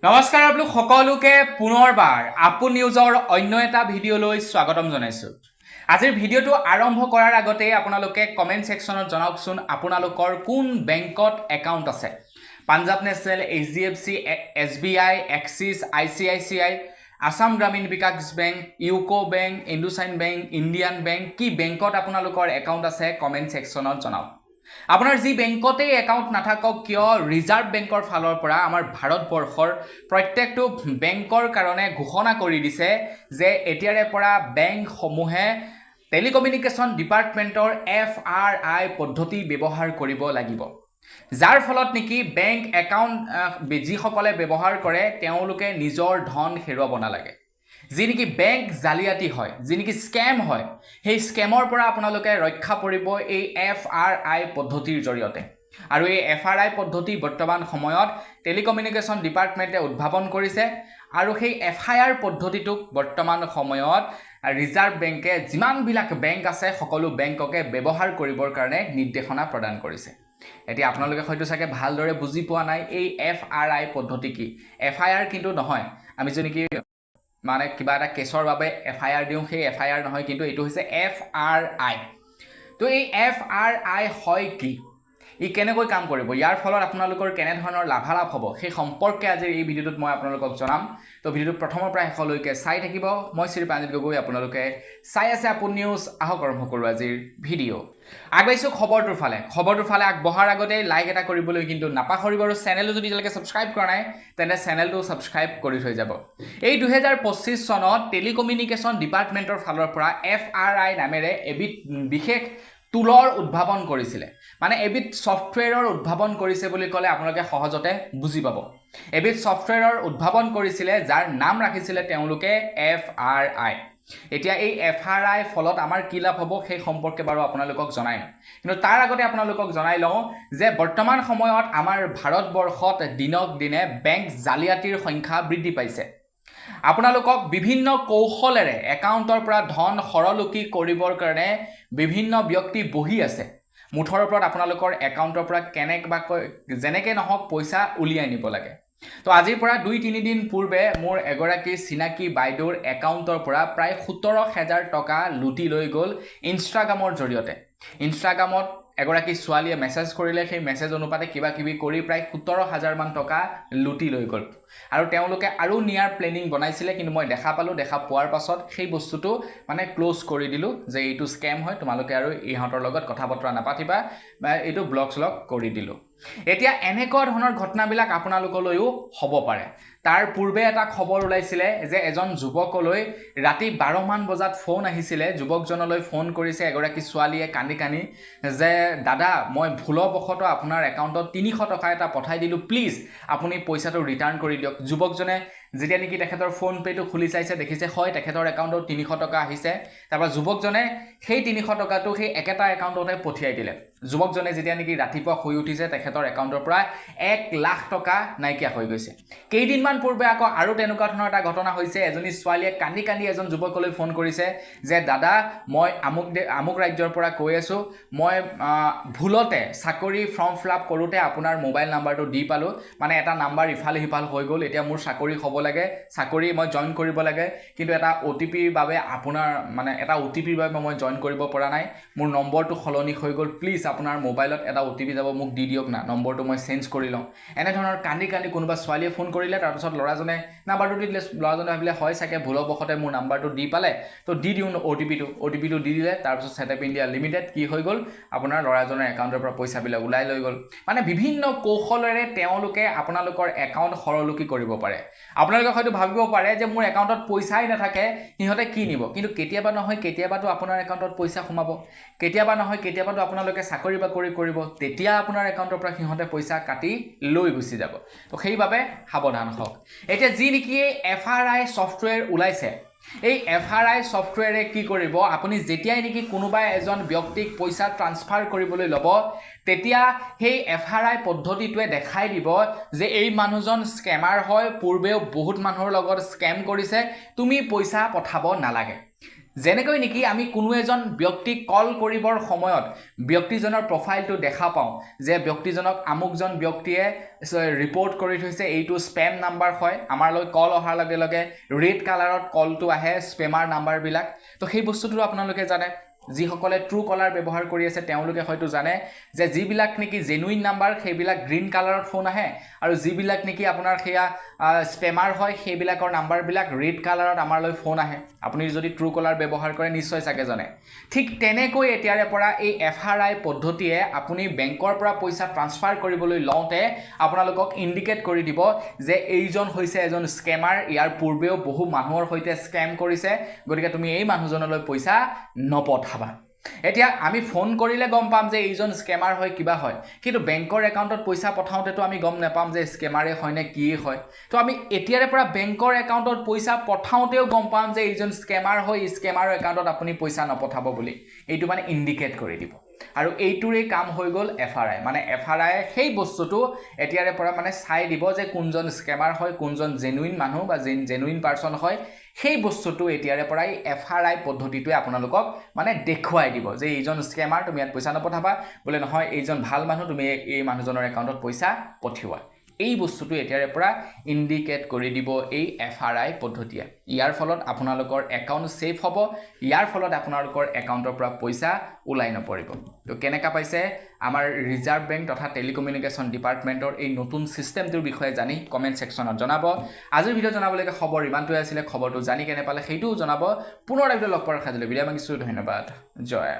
নমস্কাৰ আপোনালোক সকলোকে পুনৰবাৰ আপুন নিউজৰ অন্য এটা ভিডিঅ'লৈ স্বাগতম জনাইছো। আজিৰ ভিডিঅ'টো আৰম্ভ কৰাৰ আগতে আপোনালোকে কমেন্ট সেকশনত জনাওকচোন আপোনালোকৰ কোন বেংকত একাউণ্ট আছে। Punjab national, HDFC, SBI, Axis, ICICI, Assam Gramin Vikash bank, UCO bank, ইন্দুচাইন বেংক, ইণ্ডিয়ান বেংক, কি বেংকত আপোনালোকৰ একাউণ্ট আছে কমেন্ট সেকশনত জনাওক। আপোনাৰ যি বেংকতে একাউণ্ট নাথাকক কিয় ৰিজাৰ্ভ বেংকৰ ফালৰ পৰা আমাৰ ভাৰতবৰ্ষৰ প্ৰত্যেকটো বেংকৰ কাৰণে ঘোষণা কৰি দিছে যে এতিয়াৰে পৰা বেংকসমূহে টেলিকমিউনিকেশ্যন ডিপাৰ্টমেণ্টৰ FRI পদ্ধতি ব্যৱহাৰ কৰিব লাগিব। যাৰ ফলত নেকি বেংক একাউণ্ট যিসকলে ব্যৱহাৰ কৰে তেওঁলোকে নিজৰ ধন হেৰুৱাব নালাগে। যি নেকি বেংক জালিয়াতি হয়, যি নেকি স্কেম হয়, সেই স্কেমৰ পৰা আপোনালোকে ৰক্ষা পৰিব এই FRI পদ্ধতিৰ জৰিয়তে। আৰু এই FRI পদ্ধতি বৰ্তমান সময়ত টেলিকমিউনিকেশ্যন ডিপাৰ্টমেণ্টে উদ্ভাৱন কৰিছে আৰু সেই FIR পদ্ধতিটোক বৰ্তমান সময়ত ৰিজাৰ্ভ বেংকে যিমানবিলাক বেংক আছে সকলো বেংককে ব্যৱহাৰ কৰিবৰ কাৰণে নিৰ্দেশনা প্ৰদান কৰিছে। এতিয়া আপোনালোকে হয়তো চাগে ভালদৰে বুজি পোৱা নাই এই FRI পদ্ধতি কি। FIR কিন্তু নহয়, আমি যে নেকি মানে কিবা এটা কেছৰ বাবে FIR দিওঁ সেই FIR নহয়, কিন্তু এইটো হৈছে FRI। তো এই FRI হয় কি, ই কেনেকৈ কাম কৰিব, ইয়াৰ ফলত আপোনালোকৰ কেনেধৰণৰ লাভালাভ হ'ব সেই সম্পৰ্কে আজিৰ এই ভিডিঅ'টোত মই আপোনালোকক জনাম। তো ভিডিঅ'টো প্ৰথমৰ পৰা শেষলৈকে চাই থাকিব। মই শ্ৰী প্ৰাঞ্জিত গগৈ, আপোনালোকে চাই আছে আপুন নিউজ। আহক আৰম্ভ কৰোঁ আজিৰ ভিডিঅ'। আগবাইছোঁ খবৰটোৰ ফালে আগবঢ়াৰ আগতে লাইক এটা কৰিবলৈ কিন্তু নাপাহৰিব, আৰু চেনেলটো যদি এতিয়ালৈকে ছাবস্ক্ৰাইব কৰা নাই তেন্তে চেনেলটো ছাবস্ক্ৰাইব কৰি থৈ যাব। এই 2025 চনত টেলিকমিউনিকেশ্যন ডিপাৰ্টমেণ্টৰ ফালৰ পৰা FRI নামেৰে এবিধ বিশেষ টুলৰ উদ্ভাৱন কৰিছিলে। মানে এবিধ ছফ্টৱেৰৰ উদ্ভাৱন কৰিছে বুলি ক'লে আপোনালোকে সহজতে বুজি পাব। এবিধ ছফ্টৱেৰৰ উদ্ভাৱন কৰিছিলে যাৰ নাম ৰাখিছিলে তেওঁলোকে FRI। এতিয়া এই FRI ফলত আমাৰ কি লাভ হ'ব সেই সম্পৰ্কে বাৰু আপোনালোকক জনাই লওঁ, কিন্তু তাৰ আগতে আপোনালোকক জনাই লওঁ যে বৰ্তমান সময়ত আমাৰ ভাৰতবৰ্ষত দিনক দিনে বেংক জালিয়াতিৰ সংখ্যা বৃদ্ধি পাইছে। আপোনালোকক বিভিন্ন কৌশলেৰে একাউণ্টৰ পৰা ধন সৰলকি কৰিবৰ কাৰণে বিভিন্ন ব্যক্তি বহি আছে। মুঠৰ ওপৰত আপোনালোকৰ একাউণ্টৰ পৰা যেনেকৈ নহওক পইচা উলিয়াই নিব লাগে। তো আজিৰ পৰা 2-3 দিন পূৰ্বে মোৰ এগৰাকী চিনাকি বাইদেউৰ একাউণ্টৰ পৰা প্ৰায় 17,000 টকা লুটি লৈ গ'ল ইনষ্টাগ্ৰামৰ জৰিয়তে। ইনষ্টাগ্ৰামত এগৰাকী ছোৱালীয়ে মেছেজ কৰিলে, সেই মেছেজ অনুপাতে কিবা কিবি কৰি প্ৰায় 17,000 মান টকা লুটি লৈ গ'ল। আৰু তেওঁলোকে আৰু নিয়াৰ প্লেনিং বনাইছিলে, কিন্তু মই দেখা পোৱাৰ পাছত সেই বস্তুটো মানে ক্ল'জ কৰি দিলোঁ যে এইটো স্কেম হয়, তোমালোকে আৰু ইহঁতৰ লগত কথা বতৰা নাপাতিবা, এইটো ব্লক কৰি দিলোঁ। এতিয়া এনেকুৱা ধৰণৰ ঘটনাবিলাক আপোনালোকলৈও হ'ব পাৰে। তাৰ পূৰ্বে এটা খবৰ ওলাইছিলে যে এজন যুৱকলৈ ৰাতি 12 মান বজাত ফোন আহিছিলে। যুৱকজনলৈ ফোন কৰিছে এগৰাকী ছোৱালীয়ে কান্দি যে দাদা, মই ভুলবশতঃ আপোনাৰ একাউণ্টত 300 টকা এটা পঠাই দিলোঁ, প্লিজ আপুনি পইচাটো ৰিটাৰ্ণ কৰি দিয়ক। যুৱকজনে যেতিয়া নেকি তেখেতৰ ফোন পে'টো খুলি চাইছে, দেখিছে হয় তেখেতৰ একাউণ্টত 300 টকা আহিছে। তাৰপৰা যুৱকজনে সেই 300 টকাটো সেই একেটা একাউণ্টতে পঠিয়াই দিলে। যুৱকজনে যেতিয়া নেকি ৰাতিপুৱা শুই উঠিছে তেখেতৰ একাউণ্টৰ পৰা 1 লাখ টকা নাইকিয়া হৈ গৈছে। কেইদিনমান পূৰ্বে আকৌ আৰু তেনেকুৱা ধৰণৰ এটা ঘটনা হৈছে। এজনী ছোৱালীয়ে কান্দি এজন যুৱকলৈ ফোন কৰিছে যে দাদা, মই আমুক ৰাজ্যৰ পৰা কৈ আছোঁ, মই ভুলতে চাকৰি ফৰ্ম ফিল আপ কৰোঁতে আপোনাৰ মোবাইল নাম্বাৰটো দি পালোঁ, মানে এটা নাম্বাৰ ইফালে সিফাল হৈ গ'ল। এতিয়া মোৰ চাকৰি হ'ব লাগে, চাকৰি মই জইন কৰিব লাগে, কিন্তু এটা OTPৰ বাবে মই জইন কৰিব পৰা নাই, মোৰ নম্বৰটো সলনি হৈ গ'ল, প্লিজ আপোনাৰ মোবাইলত এটা OTP যাব, মোক দি দিয়ক না, নম্বৰটো মই চেঞ্জ কৰি লওঁ। এনেধৰণৰ কান্দি কোনোবা ছোৱালীয়ে ফোন কৰিলে। তাৰপিছত ল'ৰাজনে নাম্বাৰটো দি দিলে। ল'ৰাজনে ভাবিলে হয় চাগে ভুলবশতে মোৰ নাম্বাৰটো দি পালে, তো দি দিওঁ OTPটো দি দিলে। তাৰপিছত ছেটআপ ইণ্ডিয়া লিমিটেড কি হৈ গ'ল, আপোনাৰ ল'ৰাজনৰ একাউণ্টৰ পৰা পইচাবিলাক ওলাই লৈ গ'ল। মানে বিভিন্ন কৌশলেৰে তেওঁলোকে আপোনালোকৰ একাউণ্ট সৰলকি কৰিব পাৰে। আপোনালোকে হয়তো ভাবিব পাৰে যে মোৰ একাউণ্টত পইচাই নাথাকে, সিহঁতে কি নিব, কিন্তু কেতিয়াবাতো আপোনাৰ একাউণ্টত পইচা সোমাব, কেতিয়াবাতো আপোনালোকে চাকৰি বাকৰি কৰিব, তেতিয়া আপোনাৰ একাউণ্টৰ পৰা সিহঁতে পইচা কাটি লৈ গুচি যাব। তো সেইবাবে সাৱধান হওক। এতিয়া যি নেকি FRI ছফ্টৱেৰ ওলাইছে, এই FRI ছফ্টৱেৰে কি কৰিব, আপুনি যেতিয়াই নেকি কোনোবা এজন ব্যক্তিক পইচা ট্ৰান্সফাৰ কৰিবলৈ ল'ব, তেতিয়া সেই FRI পদ্ধতিটোৱে দেখাই দিব যে এই মানুহজন স্কেমাৰ হয়, পূৰ্বেও বহুত মানুহৰ লগত স্কেম কৰিছে, তুমি পইচা পঠাব নালাগে। যেনেকৈ নেকি আমি কোনো এজন ব্যক্তিক কল কৰিবৰ সময়ত ব্যক্তিজনৰ প্ৰফাইলটো দেখা পাওঁ যে ব্যক্তিজনক আমুকজন ব্যক্তিয়ে ৰিপৰ্ট কৰি থৈছে এইটো স্পেম নাম্বাৰ হয় আমাৰলৈ কল অহাৰ লগে লগে ৰেড কালাৰত কলটো আহে স্পেমাৰ নাম্বাৰবিলাক তো সেই বস্তুটো আপোনালোকে জানে যিসকলে ট্ৰু কলাৰ ব্যৱহাৰ কৰি আছে তেওঁলোকে হয়তো জানে যে যিবিলাক নেকি জেনুইন নাম্বাৰ সেইবিলাক গ্ৰীণ কালাৰত ফোন আহে আৰু যিবিলাক নেকি আপোনাৰ সেয়া স্পেমাৰ হয় সেইবিলাকৰ নাম্বাৰবিলাক ৰেড কালাৰত আমাৰলৈ ফোন আহে আপুনি যদি ট্ৰু কলাৰ ব্যৱহাৰ কৰে নিশ্চয় চাগে জানে ঠিক তেনেকৈ এতিয়াৰে পৰা এই FRI পদ্ধতিয়ে আপুনি বেংকৰ পৰা পইচা ট্ৰান্সফাৰ কৰিবলৈ লওঁতে আপোনালোকক ইণ্ডিকেট কৰি দিব যে এইজন হৈছে এজন স্কেমাৰ ইয়াৰ পূৰ্বেও বহু মানুহৰ সৈতে স্কেম কৰিছে গতিকে তুমি এই মানুহজনলৈ পইচা নপঠাবা এতিয়া আমি ফোন কৰিলে গম পাম যে এইজন স্কেমাৰ হয় কিবা হয় কিন্তু বেংকৰ একাউণ্টত পইচা পঠাওঁতেতো আমি গম নাপাম যে স্কেমাৰে হয় নে কি হয় তো আমি এতিয়াৰে পৰা বেংকৰ একাউণ্টত পইচা পঠাওঁতেও গম পাম যে এইজন স্কেমাৰ হয় স্কেমাৰৰ একাউণ্টত আপুনি পইচা নপঠাব বুলি এইটো মানে ইণ্ডিকেট কৰি দিব আৰু এইটোৰে কাম হৈ গ'ল FRI মানে FRI সেই বস্তুটো এতিয়াৰে পৰা মানে চাই দিব যে কোনজন স্কেমাৰ হয় কোনজন জেনুইন মানুহ বা জেনুইন পাৰ্সন হয় সেই বস্তুটো এতিয়াৰে পৰা এই FRI পদ্ধতিটোৱে আপোনালোকক মানে দেখুৱাই দিব যে এইজন স্কেমাৰ তুমি ইয়াত পইচা নপঠাবা বোলে নহয় এইজন ভাল মানুহ তুমি এই মানুহজনৰ একাউণ্টত পইচা পঠিওৱা এই বস্তুটো এতিয়াৰে পৰা ইণ্ডিকেট কৰি দিব এই FRI পদ্ধতিয়ে ইয়াৰ ফলত আপোনালোকৰ একাউণ্ট সেফ হ'ব ইয়াৰ ফলত আপোনালোকৰ একাউণ্টৰ পৰা পইচা ওলাই নপৰিব তো কেনেকা পাইছে আমাৰ ৰিজাৰ্ভ বেংক তথা টেলিকমিউনিকেশ্যন ডিপাৰ্টমেণ্টৰ এই নতুন সিস্টেমটোৰ বিষয়ে জানি কমেন্ট সেকশনত জনাব আজিৰ ভিডিও জনাবলৈকে খবৰ ইমানটোৱে আছিল খবৰটো জানি কেনে পালে সেইটোও জনাব পুনৰ এটা লগ পোৱাৰ খাজলৈ বিদায় মাগিছো ধন্যবাদ জয়